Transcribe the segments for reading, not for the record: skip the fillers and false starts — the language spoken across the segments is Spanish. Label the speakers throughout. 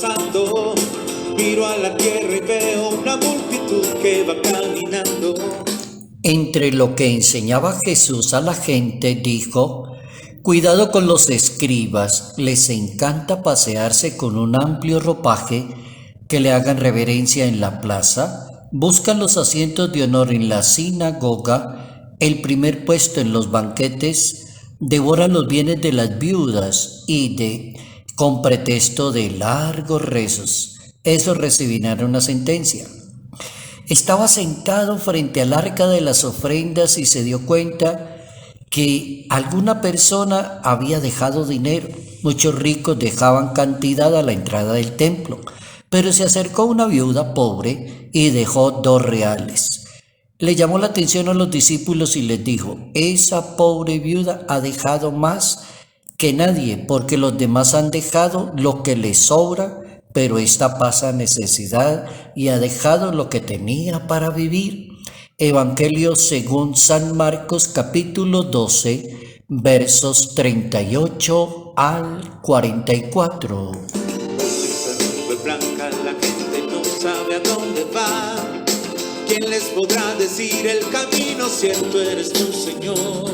Speaker 1: pasando, miro a la tierra y veo una multitud que va caminando.
Speaker 2: Entre lo que enseñaba Jesús a la gente, dijo: cuidado con los escribas, les encanta pasearse con un amplio ropaje, que le hagan reverencia en la plaza, buscan los asientos de honor en la sinagoga, el primer puesto en los banquetes, devoran los bienes de las viudas y con pretexto de largos rezos, esos recibirán una sentencia. Estaba sentado frente al arca de las ofrendas y se dio cuenta que alguna persona había dejado dinero. Muchos ricos dejaban cantidad a la entrada del templo, pero se acercó una viuda pobre y dejó 2 reales. Le llamó la atención a los discípulos y les dijo: esa pobre viuda ha dejado más que nadie, porque los demás han dejado lo que les sobra, pero esta pasa necesidad y ha dejado lo que tenía para vivir. Evangelio según San Marcos, capítulo 12, versos 38 al 44.
Speaker 1: Nube blanca, la gente no sabe a dónde va. ¿Quién les podrá decir el camino? Cierto eres tú, Señor.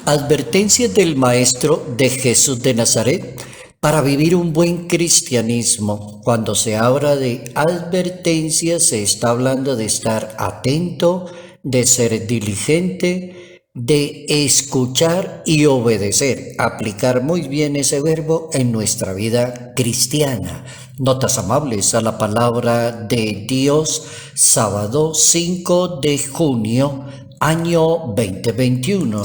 Speaker 2: Advertencias del Maestro de Jesús de Nazaret para vivir un buen cristianismo. Cuando se habla de advertencias, se está hablando de estar atento, de ser diligente, de escuchar y obedecer. Aplicar muy bien ese verbo en nuestra vida cristiana. Notas amables a la palabra de Dios, sábado 5 de junio, año 2021.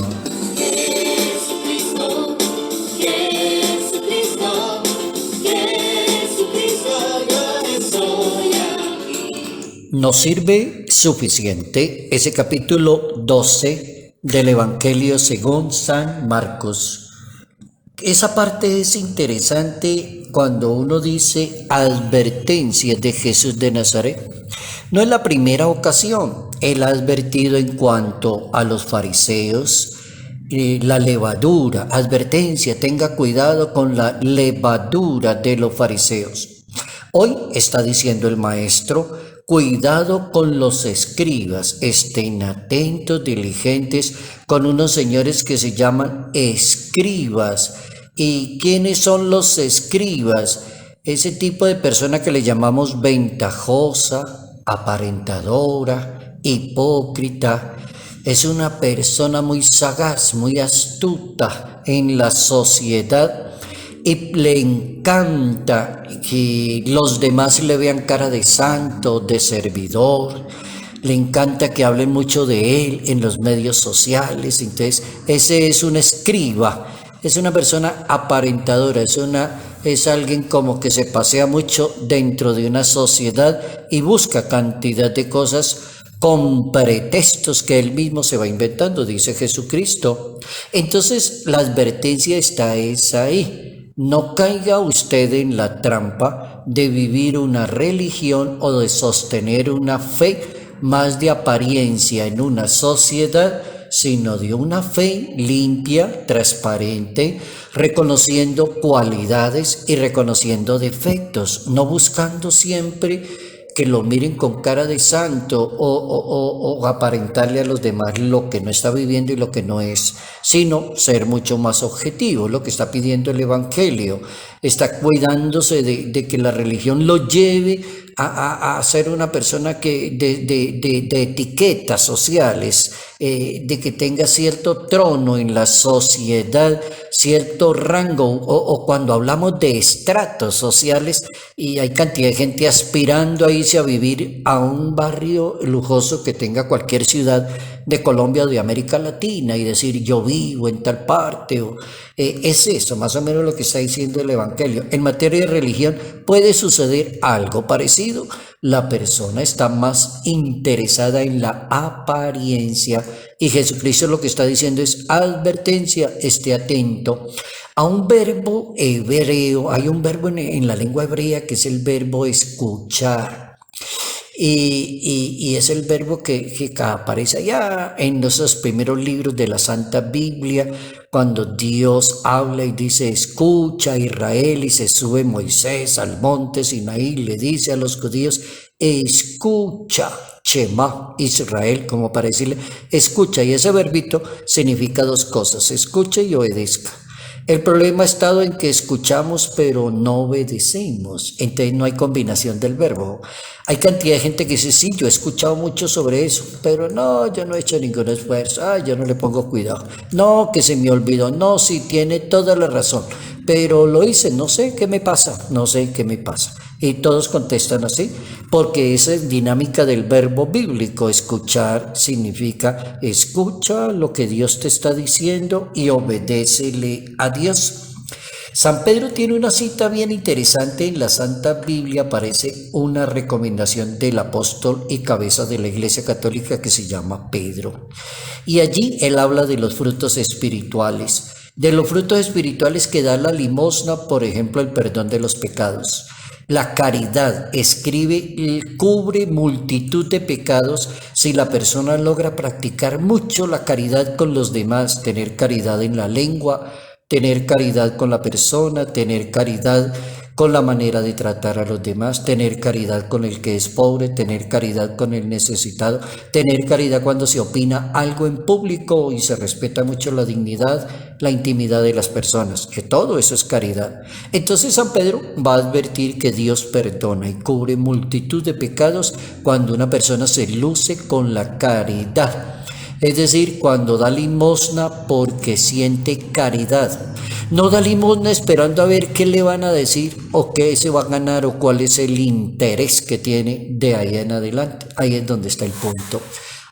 Speaker 2: Nos sirve suficiente ese capítulo 12 del Evangelio según San Marcos. Esa parte es interesante cuando uno dice advertencias de Jesús de Nazaret. No es la primera ocasión. Él ha advertido en cuanto a los fariseos, la levadura, advertencia, tenga cuidado con la levadura de los fariseos. Hoy está diciendo el Maestro: cuidado con los escribas, estén atentos, diligentes, con unos señores que se llaman escribas. ¿Y quiénes son los escribas? Ese tipo de persona que le llamamos ventajosa, aparentadora, hipócrita. Es una persona muy sagaz, muy astuta en la sociedad. Y le encanta que los demás le vean cara de santo, de servidor. Le encanta que hablen mucho de él en los medios sociales. Entonces, ese es un escriba. Es una persona aparentadora. Es alguien como que se pasea mucho dentro de una sociedad y busca cantidad de cosas con pretextos que él mismo se va inventando, dice Jesucristo. Entonces, la advertencia está ahí. No caiga usted en la trampa de vivir una religión o de sostener una fe más de apariencia en una sociedad, sino de una fe limpia, transparente, reconociendo cualidades y reconociendo defectos, no buscando siempre que lo miren con cara de santo o aparentarle a los demás lo que no está viviendo y lo que no es, sino ser mucho más objetivo, lo que está pidiendo el Evangelio. Está cuidándose de que la religión lo lleve a ser una persona que de etiquetas sociales, de que tenga cierto trono en la sociedad, cierto rango, o cuando hablamos de estratos sociales, y hay cantidad de gente aspirando a irse a vivir a un barrio lujoso que tenga cualquier ciudad de Colombia o de América Latina y decir yo vivo en tal parte, es eso más o menos lo que está diciendo el Evangelio. En materia de religión puede suceder algo parecido. La persona está más interesada en la apariencia y Jesucristo lo que está diciendo es advertencia, esté atento a un verbo hebreo. Hay un verbo en la lengua hebrea que es el verbo escuchar. Y es el verbo que aparece allá en esos primeros libros de la Santa Biblia, cuando Dios habla y dice, escucha Israel, y se sube Moisés al monte Sinaí, y le dice a los judíos, escucha, Shema Israel, como para decirle, escucha, y ese verbito significa dos cosas, escuche y obedezca. El problema ha estado en que escuchamos pero no obedecemos, entonces no hay combinación del verbo. Hay cantidad de gente que dice, sí, yo he escuchado mucho sobre eso, pero no, yo no he hecho ningún esfuerzo, yo no le pongo cuidado, no, que se me olvidó, no, sí, tiene toda la razón, pero lo hice, no sé qué me pasa, no sé qué me pasa. Y todos contestan así, porque esa es dinámica del verbo bíblico. Escuchar significa escucha lo que Dios te está diciendo y obedécele a Dios. San Pedro tiene una cita bien interesante en la Santa Biblia, aparece una recomendación del apóstol y cabeza de la Iglesia Católica que se llama Pedro. Y allí él habla de los frutos espirituales, de los frutos espirituales que da la limosna, por ejemplo, el perdón de los pecados. La caridad, escribe, cubre multitud de pecados si la persona logra practicar mucho la caridad con los demás, tener caridad en la lengua, tener caridad con la persona, tener caridad con la manera de tratar a los demás, tener caridad con el que es pobre, tener caridad con el necesitado, tener caridad cuando se opina algo en público y se respeta mucho la dignidad, la intimidad de las personas, que todo eso es caridad. Entonces San Pedro va a advertir que Dios perdona y cubre multitud de pecados cuando una persona se luce con la caridad. Es decir, cuando da limosna porque siente caridad. No da limosna esperando a ver qué le van a decir o qué se va a ganar o cuál es el interés que tiene de ahí en adelante. Ahí es donde está el punto.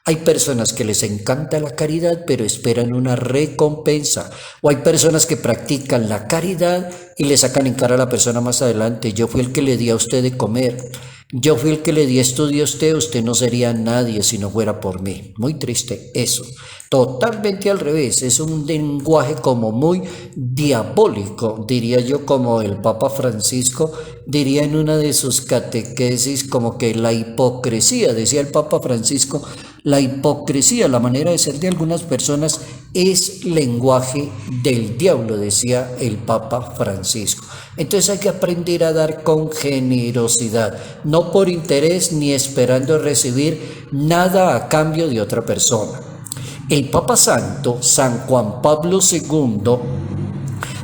Speaker 2: Hay personas que les encanta la caridad pero esperan una recompensa. O hay personas que practican la caridad y le sacan en cara a la persona más adelante. Yo fui el que le di a usted de comer. Yo fui el que le di estudio a usted no sería nadie si no fuera por mí. Muy triste eso. Totalmente al revés. Es un lenguaje como muy diabólico, diría yo, como el Papa Francisco diría en una de sus catequesis, como que la hipocresía, decía el Papa Francisco, la hipocresía, la manera de ser de algunas personas es lenguaje del diablo, decía el Papa Francisco. Entonces hay que aprender a dar con generosidad, no por interés ni esperando recibir nada a cambio de otra persona. El Papa Santo, San Juan Pablo II,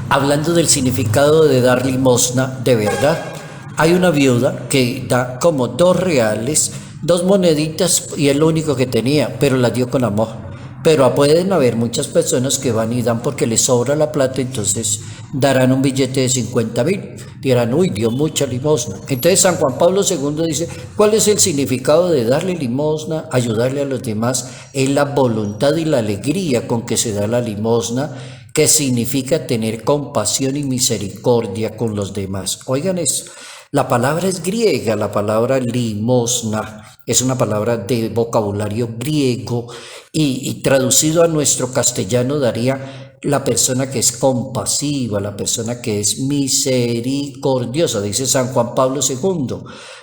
Speaker 2: hablando del significado de dar limosna, de verdad, hay una viuda que da como 2 reales, 2 moneditas y es lo único que tenía, pero la dio con amor. Pero pueden haber muchas personas que van y dan porque les sobra la plata, entonces darán un billete de 50.000. Dirán, uy, dio mucha limosna. Entonces San Juan Pablo II dice, ¿cuál es el significado de darle limosna, ayudarle a los demás? Es la voluntad y la alegría con que se da la limosna, que significa tener compasión y misericordia con los demás. Oigan eso, la palabra es griega, la palabra limosna. Es una palabra de vocabulario griego y traducido a nuestro castellano daría la persona que es compasiva, la persona que es misericordiosa, dice San Juan Pablo II.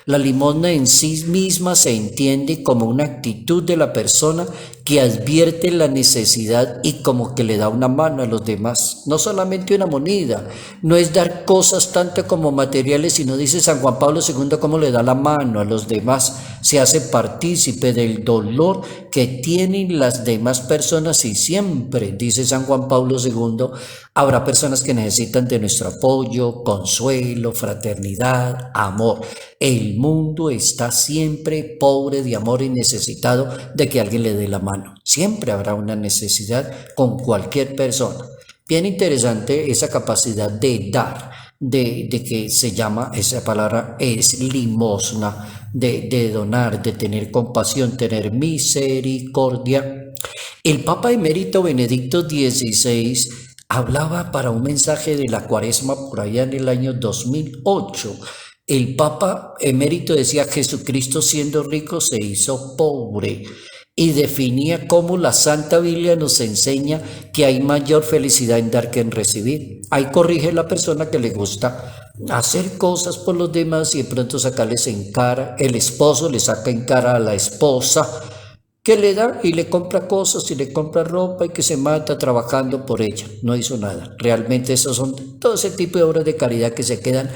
Speaker 2: La limosna en sí misma se entiende como una actitud de la persona que advierte la necesidad y como que le da una mano a los demás. No solamente una moneda, no es dar cosas tanto como materiales, sino dice San Juan Pablo II cómo le da la mano a los demás, se hace partícipe del dolor que tienen las demás personas y siempre, dice San Juan Pablo II, habrá personas que necesitan de nuestro apoyo, consuelo, fraternidad, amor. El mundo está siempre pobre de amor y necesitado de que alguien le dé la mano. Siempre habrá una necesidad con cualquier persona. Bien interesante esa capacidad de dar, de que se llama, esa palabra es limosna, de donar, de tener compasión, tener misericordia. El Papa Emérito Benedicto XVI hablaba para un mensaje de la Cuaresma por allá en el año 2008. El Papa Emérito decía, Jesucristo siendo rico se hizo pobre, y definía cómo la Santa Biblia nos enseña que hay mayor felicidad en dar que en recibir. Ahí corrige la persona que le gusta hacer cosas por los demás y de pronto sacarles en cara, el esposo le saca en cara a la esposa que le da y le compra cosas y le compra ropa y que se mata trabajando por ella, no hizo nada. Realmente esos son todo ese tipo de obras de caridad que se quedan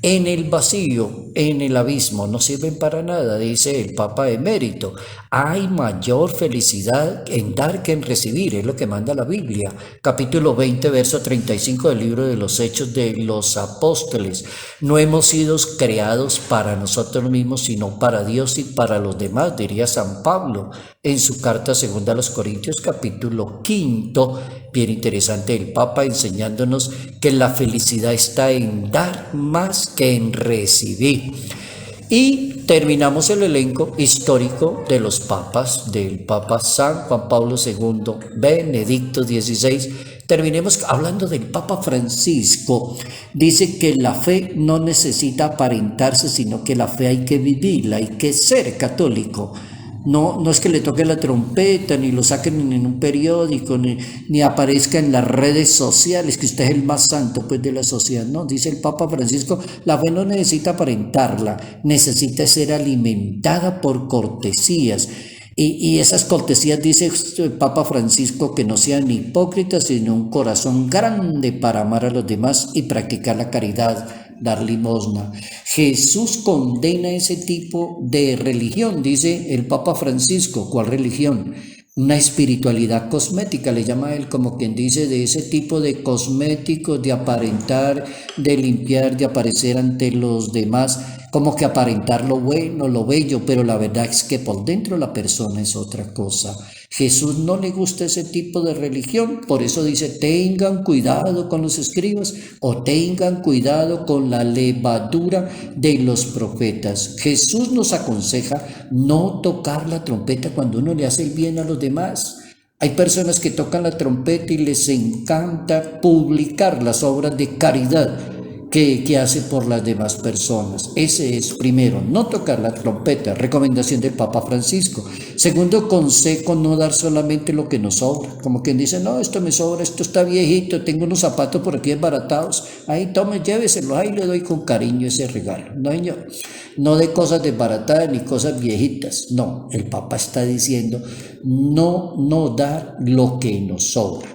Speaker 2: en el vacío, en el abismo, no sirven para nada, dice el Papa Emérito. Hay mayor felicidad en dar que en recibir, es lo que manda la Biblia. Capítulo 20, verso 35 del libro de los Hechos de los Apóstoles. No hemos sido creados para nosotros mismos, sino para Dios y para los demás, diría San Pablo en su carta segunda a los Corintios, capítulo 5. Bien interesante el Papa enseñándonos que la felicidad está en dar más que en recibir. Y terminamos el elenco histórico de los papas, del Papa San Juan Pablo II, Benedicto XVI. Terminemos hablando del Papa Francisco. Dice que la fe no necesita aparentarse, sino que la fe hay que vivirla, hay que ser católico. No es que le toque la trompeta, ni lo saquen en un periódico, ni aparezca en las redes sociales, que usted es el más santo pues de la sociedad. No, dice el Papa Francisco, la fe no necesita aparentarla, necesita ser alimentada por cortesías. Y esas cortesías, dice el Papa Francisco, que no sean hipócritas, sino un corazón grande para amar a los demás y practicar la caridad, dar limosna. Jesús condena ese tipo de religión, dice el Papa Francisco. ¿Cuál religión? Una espiritualidad cosmética, le llama él, como quien dice, de ese tipo de cosméticos, de aparentar, de limpiar, de aparecer ante los demás, como que aparentar lo bueno, lo bello, pero la verdad es que por dentro la persona es otra cosa. Jesús no le gusta ese tipo de religión, por eso dice, tengan cuidado con los escribas o tengan cuidado con la levadura de los profetas. Jesús nos aconseja no tocar la trompeta cuando uno le hace el bien a los demás. Hay personas que tocan la trompeta y les encanta publicar las obras de caridad que hace por las demás personas. Ese es primero, no tocar la trompeta, recomendación del Papa Francisco. Segundo consejo, no dar solamente lo que nos sobra, como quien dice, no, esto me sobra, esto está viejito, tengo unos zapatos por aquí desbaratados, ahí tome, lléveselos, ahí le doy con cariño ese regalo. No, señor, no de cosas desbaratadas ni cosas viejitas, no, el Papa está diciendo, no dar lo que nos sobra.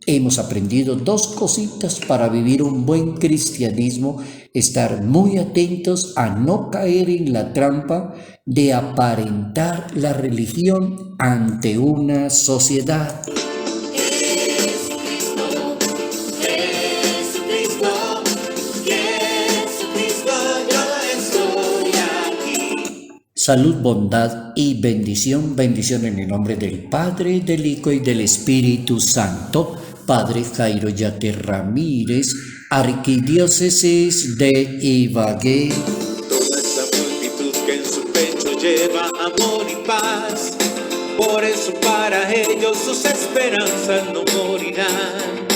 Speaker 2: Hemos aprendido dos cositas para vivir un buen cristianismo: estar muy atentos a no caer en la trampa de aparentar la religión ante una sociedad.
Speaker 1: Jesucristo, Jesucristo, Jesucristo, yo estoy aquí.
Speaker 2: Salud, bondad y bendición. Bendición en el nombre del Padre, del Hijo y del Espíritu Santo. Padre Jairo Yate Ramírez, Arquidiócesis de Ibagué.
Speaker 1: Toda esa multitud que en su pecho lleva amor y paz, por eso para ellos sus esperanzas no morirán.